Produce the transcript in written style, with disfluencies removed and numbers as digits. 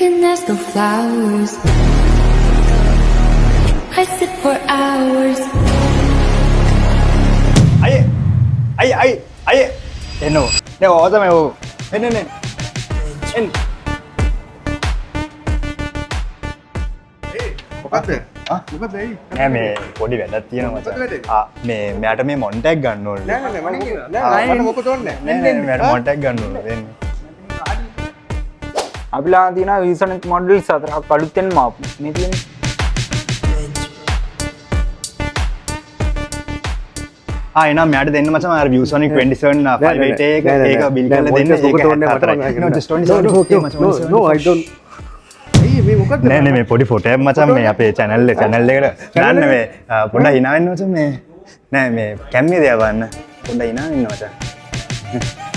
and there's no flowers. I sit for hours. අය එනෝ දැන් ඕක තමයි ඕක එන්න එන්න මොකක්ද? මොකද වෙයි? නෑ මේ පොඩි වැඩක් තියෙනවා මචං. මේ මෙයාට මේ මොන්ටැග් ගන්න ඕනේ. නෑ මට මොකද ඕනේ නෑ මෙයාට මොන්ටැග් ගන්න ඕනේ දෙන්න. අපිලා තියෙනවා V-Sonic මොඩල්ස් හතරක් අලුතෙන්ම ආපු. මේ තියෙන්නේ එනම් මෙයාට දෙන්න මචං අර V-Sonic 27 588 එක ඒක බිල් කරලා දෙන්න ඒක no just 27 okay මචං no I don't අයියේ මේ මොකද්ද නෑ නේ මේ පොඩි ෆොටෝ එකක් මචං මේ අපේ channel එකට දාන්න මේ පොඩ්ඩක් hina වෙන්න මචං මේ නෑ මේ කැම්මේ දෙයක් බලන්න පොඩ්ඩක් hina වෙන්න මචං